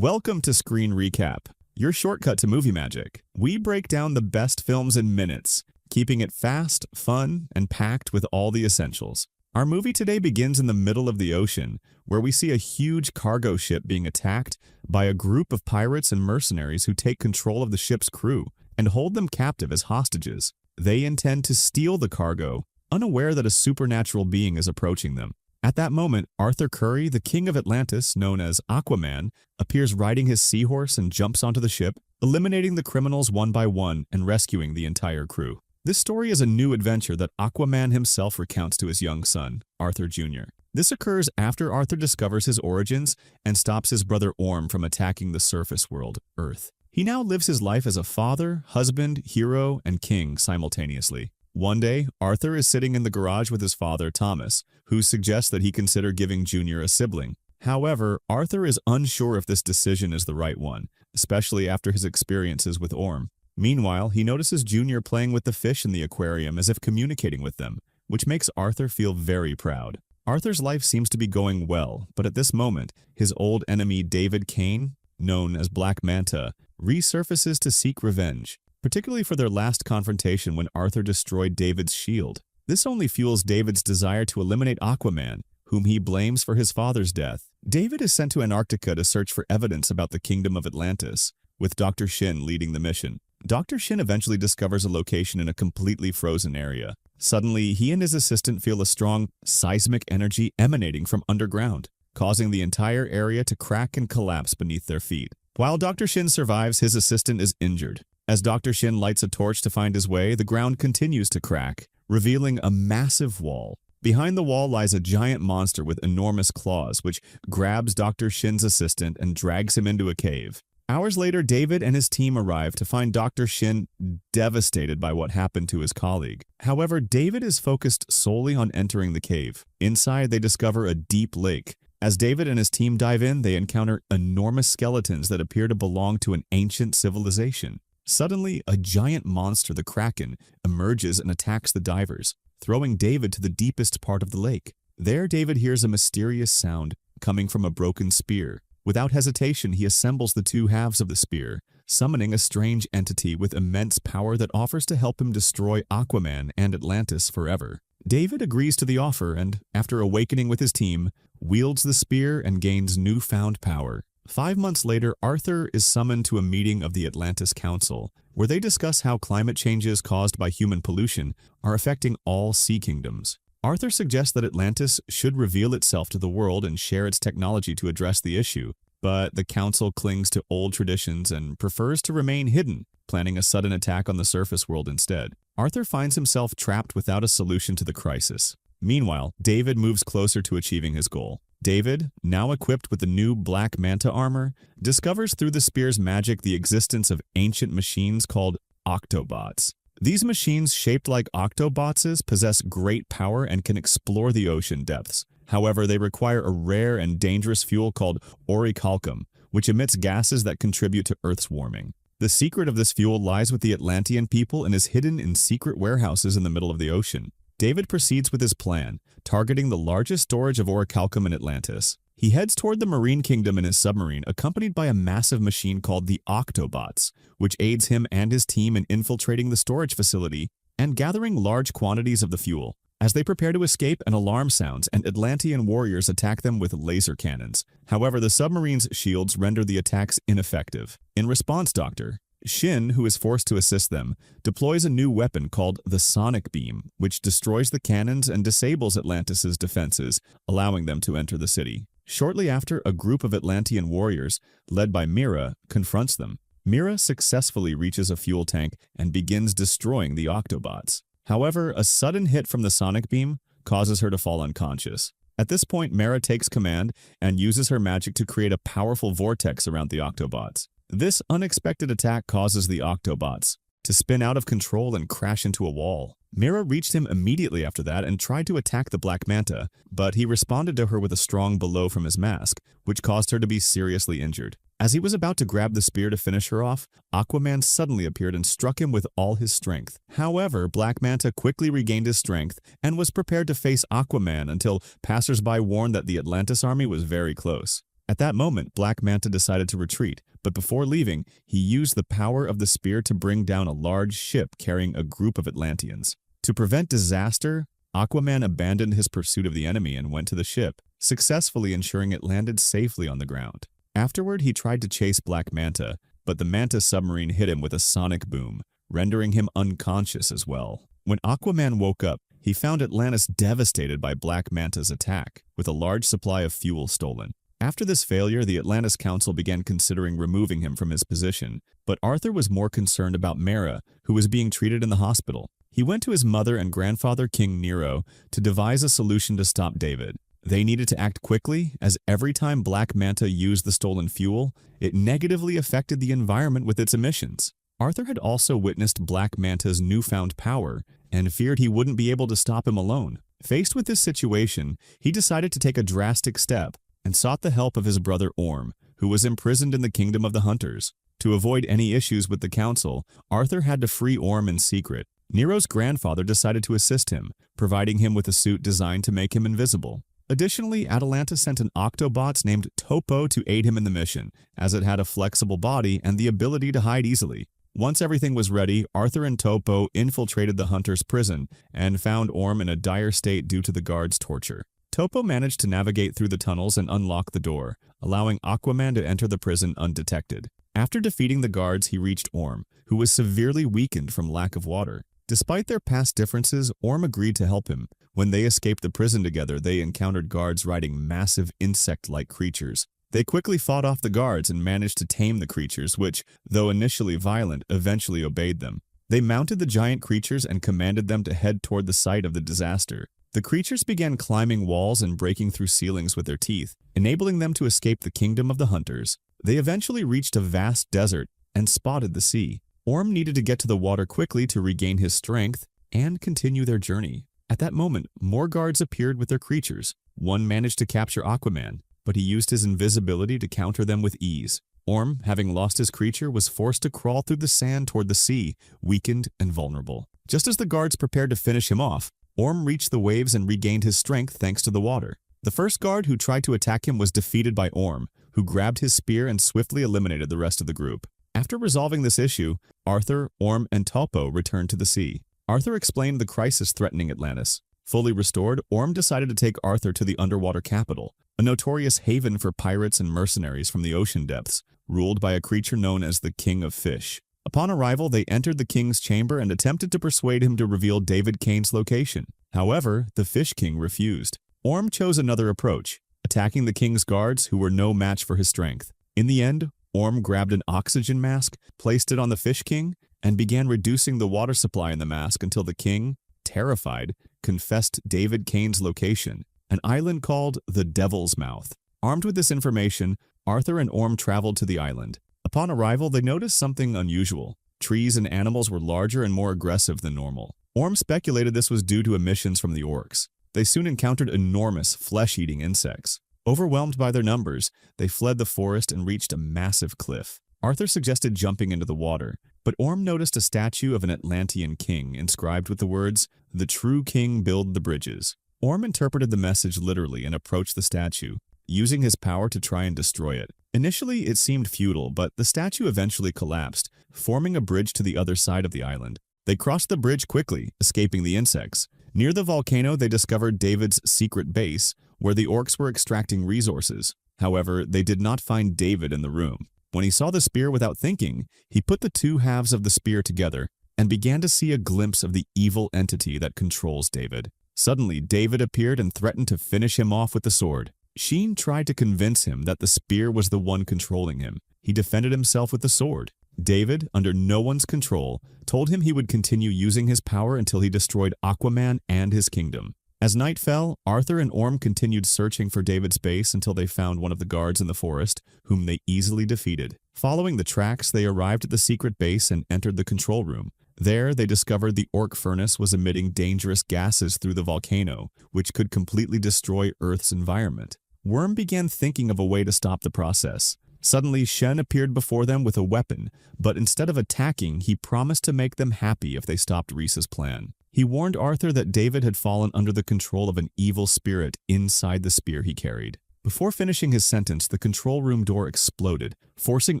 Welcome to Screen Recap, your shortcut to movie magic. We break down the best films in minutes, keeping it fast, fun, and packed with all the essentials. Our movie today begins in the middle of the ocean, where we see a huge cargo ship being attacked by a group of pirates and mercenaries who take control of the ship's crew and hold them captive as hostages. They intend to steal the cargo, unaware that a supernatural being is approaching them. At that moment, Arthur Curry, the king of Atlantis, known as Aquaman, appears riding his seahorse and jumps onto the ship, eliminating the criminals one by one and rescuing the entire crew. This story is a new adventure that Aquaman himself recounts to his young son, Arthur Jr. This occurs after Arthur discovers his origins and stops his brother Orm from attacking the surface world, Earth. He now lives his life as a father, husband, hero, and king simultaneously. One day, Arthur is sitting in the garage with his father, Thomas, who suggests that he consider giving Junior a sibling. However, Arthur is unsure if this decision is the right one, especially after his experiences with Orm. Meanwhile, he notices Junior playing with the fish in the aquarium as if communicating with them, which makes Arthur feel very proud. Arthur's life seems to be going well, but at this moment, his old enemy David Kane, known as Black Manta, resurfaces to seek revenge, particularly for their last confrontation when Arthur destroyed David's shield. This only fuels David's desire to eliminate Aquaman, whom he blames for his father's death. David is sent to Antarctica to search for evidence about the Kingdom of Atlantis, with Dr. Shin leading the mission. Dr. Shin eventually discovers a location in a completely frozen area. Suddenly, he and his assistant feel a strong seismic energy emanating from underground, causing the entire area to crack and collapse beneath their feet. While Dr. Shin survives, his assistant is injured. As Dr. Shin lights a torch to find his way, the ground continues to crack, revealing a massive wall. Behind the wall lies a giant monster with enormous claws, which grabs Dr. Shin's assistant and drags him into a cave. Hours later, David and his team arrive to find Dr. Shin devastated by what happened to his colleague. However, David is focused solely on entering the cave. Inside, they discover a deep lake. As David and his team dive in, they encounter enormous skeletons that appear to belong to an ancient civilization. Suddenly, a giant monster, the Kraken, emerges and attacks the divers, throwing David to the deepest part of the lake. There, David hears a mysterious sound coming from a broken spear. Without hesitation, he assembles the two halves of the spear, summoning a strange entity with immense power that offers to help him destroy Aquaman and Atlantis forever. David agrees to the offer and, after awakening with his team, wields the spear and gains newfound power. 5 months later, Arthur is summoned to a meeting of the Atlantis Council, where they discuss how climate changes caused by human pollution are affecting all sea kingdoms. Arthur suggests that Atlantis should reveal itself to the world and share its technology to address the issue, but the council clings to old traditions and prefers to remain hidden, planning a sudden attack on the surface world instead. Arthur finds himself trapped without a solution to the crisis. Meanwhile, David moves closer to achieving his goal. David, now equipped with the new Black Manta armor, discovers through the spear's magic the existence of ancient machines called Octobots. These machines, shaped like Octobots, possess great power and can explore the ocean depths. However, they require a rare and dangerous fuel called orichalcum, which emits gases that contribute to Earth's warming. The secret of this fuel lies with the Atlantean people and is hidden in secret warehouses in the middle of the ocean. David proceeds with his plan, targeting the largest storage of orichalcum in Atlantis. He heads toward the Marine Kingdom in his submarine, accompanied by a massive machine called the Octobots, which aids him and his team in infiltrating the storage facility and gathering large quantities of the fuel. As they prepare to escape, an alarm sounds, and Atlantean warriors attack them with laser cannons. However, the submarine's shields render the attacks ineffective. In response, Dr. Shin, who is forced to assist them, deploys a new weapon called the Sonic Beam, which destroys the cannons and disables Atlantis' defenses, allowing them to enter the city. Shortly after, a group of Atlantean warriors, led by Mira, confronts them. Mira successfully reaches a fuel tank and begins destroying the Octobots. However, a sudden hit from the Sonic Beam causes her to fall unconscious. At this point, Mira takes command and uses her magic to create a powerful vortex around the Octobots. This unexpected attack causes the Octobots to spin out of control and crash into a wall. Mira reached him immediately after that and tried to attack the Black Manta, but he responded to her with a strong blow from his mask, which caused her to be seriously injured. As he was about to grab the spear to finish her off, Aquaman suddenly appeared and struck him with all his strength. However, Black Manta quickly regained his strength and was prepared to face Aquaman until passersby warned that the Atlantis army was very close. At that moment, Black Manta decided to retreat, but before leaving, he used the power of the spear to bring down a large ship carrying a group of Atlanteans. To prevent disaster, Aquaman abandoned his pursuit of the enemy and went to the ship, successfully ensuring it landed safely on the ground. Afterward, he tried to chase Black Manta, but the Manta submarine hit him with a sonic boom, rendering him unconscious as well. When Aquaman woke up, he found Atlantis devastated by Black Manta's attack, with a large supply of fuel stolen. After this failure, the Atlantis Council began considering removing him from his position, but Arthur was more concerned about Mera, who was being treated in the hospital. He went to his mother and grandfather King Nero to devise a solution to stop David. They needed to act quickly, as every time Black Manta used the stolen fuel, it negatively affected the environment with its emissions. Arthur had also witnessed Black Manta's newfound power and feared he wouldn't be able to stop him alone. Faced with this situation, he decided to take a drastic step and sought the help of his brother Orm, who was imprisoned in the Kingdom of the Hunters. To avoid any issues with the council, Arthur had to free Orm in secret. Nero's grandfather decided to assist him, providing him with a suit designed to make him invisible. Additionally, Atalanta sent an Octobot named Topo to aid him in the mission, as it had a flexible body and the ability to hide easily. Once everything was ready, Arthur and Topo infiltrated the Hunter's prison and found Orm in a dire state due to the guards' torture. Topo managed to navigate through the tunnels and unlock the door, allowing Aquaman to enter the prison undetected. After defeating the guards, he reached Orm, who was severely weakened from lack of water. Despite their past differences, Orm agreed to help him. When they escaped the prison together, they encountered guards riding massive insect-like creatures. They quickly fought off the guards and managed to tame the creatures, which, though initially violent, eventually obeyed them. They mounted the giant creatures and commanded them to head toward the site of the disaster. The creatures began climbing walls and breaking through ceilings with their teeth, enabling them to escape the Kingdom of the Hunters. They eventually reached a vast desert and spotted the sea. Orm needed to get to the water quickly to regain his strength and continue their journey. At that moment, more guards appeared with their creatures. One managed to capture Aquaman, but he used his invisibility to counter them with ease. Orm, having lost his creature, was forced to crawl through the sand toward the sea, weakened and vulnerable. Just as the guards prepared to finish him off, Orm reached the waves and regained his strength thanks to the water. The first guard who tried to attack him was defeated by Orm, who grabbed his spear and swiftly eliminated the rest of the group. After resolving this issue, Arthur, Orm, and Topo returned to the sea. Arthur explained the crisis threatening Atlantis. Fully restored, Orm decided to take Arthur to the underwater capital, a notorious haven for pirates and mercenaries from the ocean depths, ruled by a creature known as the King of Fish. Upon arrival, they entered the king's chamber and attempted to persuade him to reveal David Kane's location. However, the Fish King refused. Orm chose another approach, attacking the king's guards, who were no match for his strength. In the end, Orm grabbed an oxygen mask, placed it on the Fish King, and began reducing the water supply in the mask until the king, terrified, confessed David Kane's location, an island called the Devil's Mouth. Armed with this information, Arthur and Orm traveled to the island. Upon arrival, they noticed something unusual. Trees and animals were larger and more aggressive than normal. Orm speculated this was due to emissions from the orcs. They soon encountered enormous, flesh-eating insects. Overwhelmed by their numbers, they fled the forest and reached a massive cliff. Arthur suggested jumping into the water, but Orm noticed a statue of an Atlantean king inscribed with the words, "The true king build the bridges." Orm interpreted the message literally and approached the statue, using his power to try and destroy it. Initially, it seemed futile, but the statue eventually collapsed, forming a bridge to the other side of the island. They crossed the bridge quickly, escaping the insects. Near the volcano, they discovered David's secret base, where the orcs were extracting resources. However, they did not find David in the room. When he saw the spear without thinking, he put the two halves of the spear together and began to see a glimpse of the evil entity that controls David. Suddenly, David appeared and threatened to finish him off with the sword. Sheen tried to convince him that the spear was the one controlling him. He defended himself with the sword. David, under no one's control, told him he would continue using his power until he destroyed Aquaman and his kingdom. As night fell, Arthur and Orm continued searching for David's base until they found one of the guards in the forest, whom they easily defeated. Following the tracks, they arrived at the secret base and entered the control room. There, they discovered the orc furnace was emitting dangerous gases through the volcano, which could completely destroy Earth's environment. Worm began thinking of a way to stop the process. Suddenly, Shen appeared before them with a weapon, but instead of attacking, he promised to make them happy if they stopped Reese's plan. He warned Arthur that David had fallen under the control of an evil spirit inside the spear he carried. Before finishing his sentence, the control room door exploded, forcing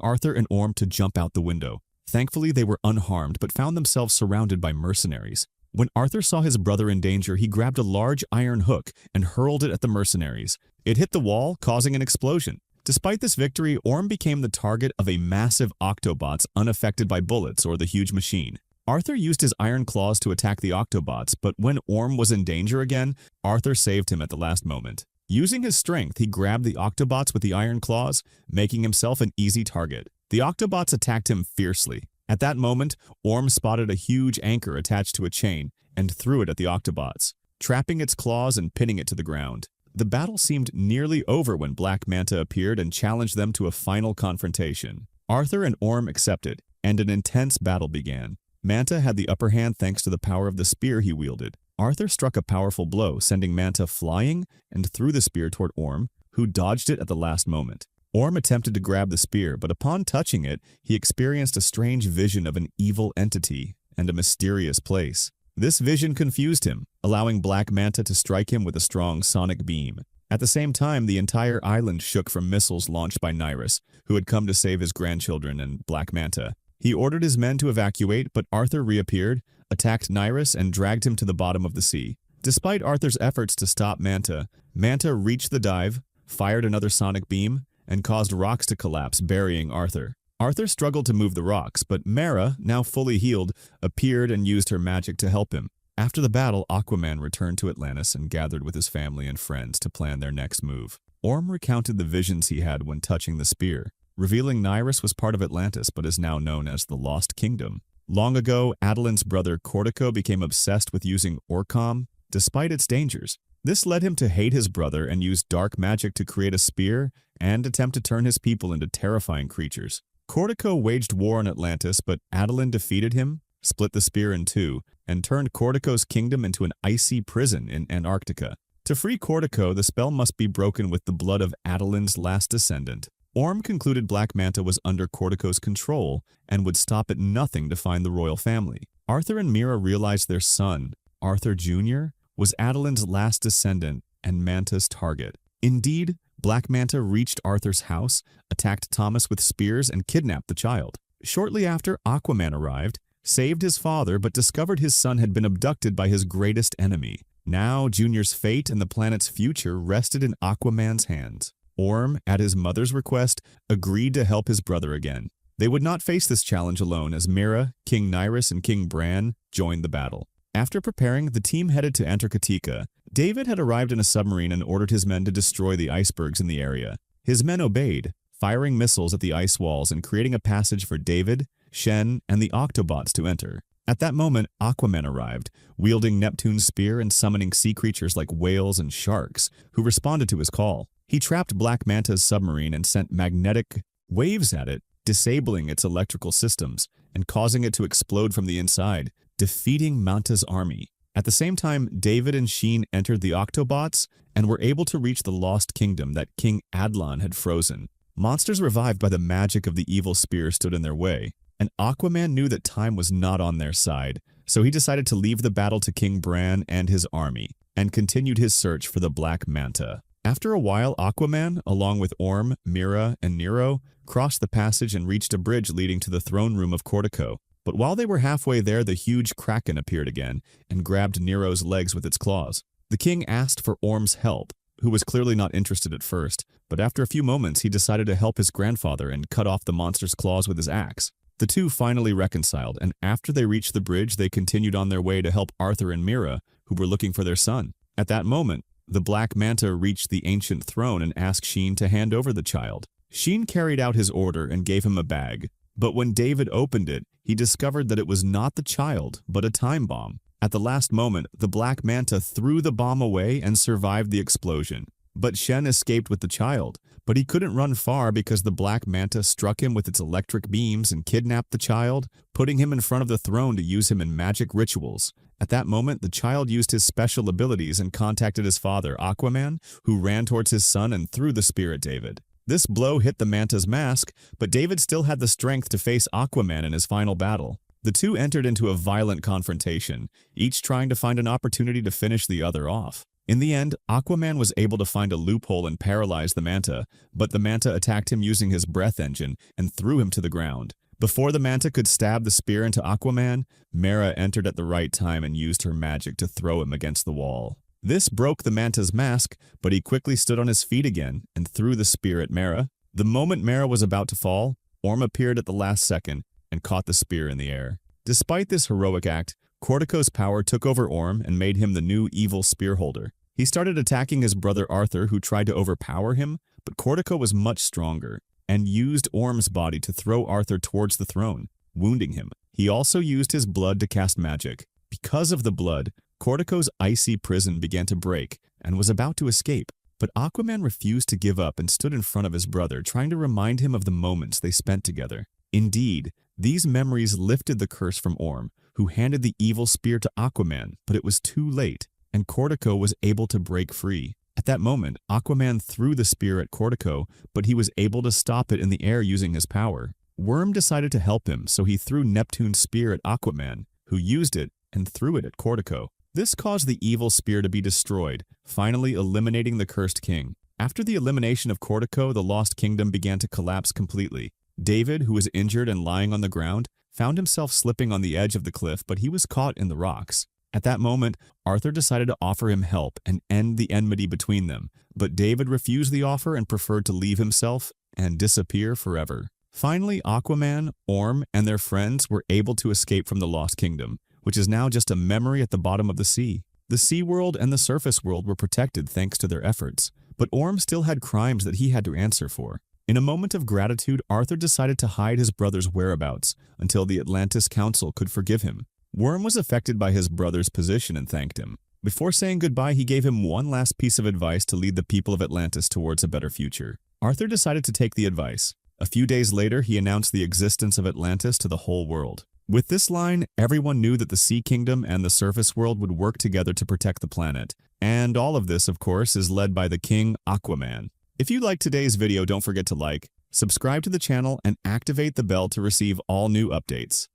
Arthur and Orm to jump out the window. Thankfully, they were unharmed but found themselves surrounded by mercenaries. When Arthur saw his brother in danger, he grabbed a large iron hook and hurled it at the mercenaries. It hit the wall, causing an explosion. Despite this victory, Orm became the target of a massive Octobots unaffected by bullets or the huge machine. Arthur used his iron claws to attack the Octobots, but when Orm was in danger again, Arthur saved him at the last moment. Using his strength, he grabbed the Octobots with the iron claws, making himself an easy target. The Octobots attacked him fiercely. At that moment, Orm spotted a huge anchor attached to a chain and threw it at the Octobots, trapping its claws and pinning it to the ground. The battle seemed nearly over when Black Manta appeared and challenged them to a final confrontation. Arthur and Orm accepted, and an intense battle began. Manta had the upper hand thanks to the power of the spear he wielded. Arthur struck a powerful blow, sending Manta flying and threw the spear toward Orm, who dodged it at the last moment. Orm attempted to grab the spear, but upon touching it, he experienced a strange vision of an evil entity and a mysterious place. This vision confused him, allowing Black Manta to strike him with a strong sonic beam. At the same time, the entire island shook from missiles launched by Nyrus, who had come to save his grandchildren and Black Manta. He ordered his men to evacuate, but Arthur reappeared, attacked Nyrus, and dragged him to the bottom of the sea. Despite Arthur's efforts to stop Manta, Manta reached the dive, fired another sonic beam, and caused rocks to collapse, burying Arthur. Arthur struggled to move the rocks, but Mera, now fully healed, appeared and used her magic to help him. After the battle, Aquaman returned to Atlantis and gathered with his family and friends to plan their next move. Orm recounted the visions he had when touching the spear, revealing Nyrus was part of Atlantis but is now known as the Lost Kingdom. Long ago, Adelin's brother Cortico became obsessed with using Orcam, despite its dangers. This led him to hate his brother and use dark magic to create a spear and attempt to turn his people into terrifying creatures. Cortico waged war on Atlantis, but Adelin defeated him, split the spear in two, and turned Cortico's kingdom into an icy prison in Antarctica. To free Cortico, the spell must be broken with the blood of Adelin's last descendant. Orm concluded Black Manta was under Cortico's control and would stop at nothing to find the royal family. Arthur and Mera realized their son, Arthur Jr., was Adelin's last descendant and Manta's target. Indeed, Black Manta reached Arthur's house, attacked Thomas with spears, and kidnapped the child. Shortly after, Aquaman arrived, saved his father, but discovered his son had been abducted by his greatest enemy. Now, Junior's fate and the planet's future rested in Aquaman's hands. Orm, at his mother's request, agreed to help his brother again. They would not face this challenge alone as Mera, King Nyrus, and King Bran joined the battle. After preparing, the team headed to Antarctica. David had arrived in a submarine and ordered his men to destroy the icebergs in the area. His men obeyed, firing missiles at the ice walls and creating a passage for David, Shen, and the Octobots to enter. At that moment, Aquaman arrived, wielding Neptune's spear and summoning sea creatures like whales and sharks, who responded to his call. He trapped Black Manta's submarine and sent magnetic waves at it, disabling its electrical systems and causing it to explode from the inside, defeating Manta's army. At the same time, David and Sheen entered the Octobots and were able to reach the Lost Kingdom that King Adlon had frozen. Monsters revived by the magic of the evil spear stood in their way, and Aquaman knew that time was not on their side, so he decided to leave the battle to King Bran and his army, and continued his search for the Black Manta. After a while, Aquaman, along with Orm, Mera, and Nero, crossed the passage and reached a bridge leading to the throne room of Cortico. But while they were halfway there, the huge kraken appeared again and grabbed Nero's legs with its claws. The king asked for Orm's help, who was clearly not interested at first, but after a few moments he decided to help his grandfather and cut off the monster's claws with his axe. The two finally reconciled, and after they reached the bridge, they continued on their way to help Arthur and Mera, who were looking for their son. At that moment, the Black Manta reached the ancient throne and asked Sheen to hand over the child. Sheen carried out his order and gave him a bag, but when David opened it, he discovered that it was not the child, but a time bomb. At the last moment, the Black Manta threw the bomb away and survived the explosion. But Shen escaped with the child, but he couldn't run far because the Black Manta struck him with its electric beams and kidnapped the child, putting him in front of the throne to use him in magic rituals. At that moment, the child used his special abilities and contacted his father, Aquaman, who ran towards his son and threw the spear at David. This blow hit the Manta's mask, but David still had the strength to face Aquaman in his final battle. The two entered into a violent confrontation, each trying to find an opportunity to finish the other off. In the end, Aquaman was able to find a loophole and paralyze the Manta, but the Manta attacked him using his breath engine and threw him to the ground. Before the Manta could stab the spear into Aquaman, Mera entered at the right time and used her magic to throw him against the wall. This broke the Manta's mask, but he quickly stood on his feet again and threw the spear at Mera. The moment Mera was about to fall, Orm appeared at the last second and caught the spear in the air. Despite this heroic act, Cortico's power took over Orm and made him the new evil spear holder. He started attacking his brother Arthur, who tried to overpower him, but Cortico was much stronger and used Orm's body to throw Arthur towards the throne, wounding him. He also used his blood to cast magic. Because of the blood, Cortico's icy prison began to break and was about to escape, but Aquaman refused to give up and stood in front of his brother, trying to remind him of the moments they spent together. Indeed, these memories lifted the curse from Orm, who handed the evil spear to Aquaman, but it was too late, and Cortico was able to break free. At that moment, Aquaman threw the spear at Cortico, but he was able to stop it in the air using his power. Worm decided to help him, so he threw Neptune's spear at Aquaman, who used it and threw it at Cortico. This caused the evil spear to be destroyed, finally eliminating the cursed king. After the elimination of Cortico, the Lost Kingdom began to collapse completely. David, who was injured and lying on the ground, found himself slipping on the edge of the cliff, but he was caught in the rocks. At that moment, Arthur decided to offer him help and end the enmity between them, but David refused the offer and preferred to leave himself and disappear forever. Finally, Aquaman, Orm, and their friends were able to escape from the Lost Kingdom, which is now just a memory at the bottom of the sea. The sea world and the surface world were protected thanks to their efforts, but Orm still had crimes that he had to answer for. In a moment of gratitude, Arthur decided to hide his brother's whereabouts until the Atlantis Council could forgive him. Worm was affected by his brother's position and thanked him. Before saying goodbye, he gave him one last piece of advice to lead the people of Atlantis towards a better future. Arthur decided to take the advice. A few days later, he announced the existence of Atlantis to the whole world. With this line, everyone knew that the Sea Kingdom and the surface world would work together to protect the planet. And all of this, of course, is led by the King Aquaman. If you liked today's video, don't forget to like, subscribe to the channel, and activate the bell to receive all new updates.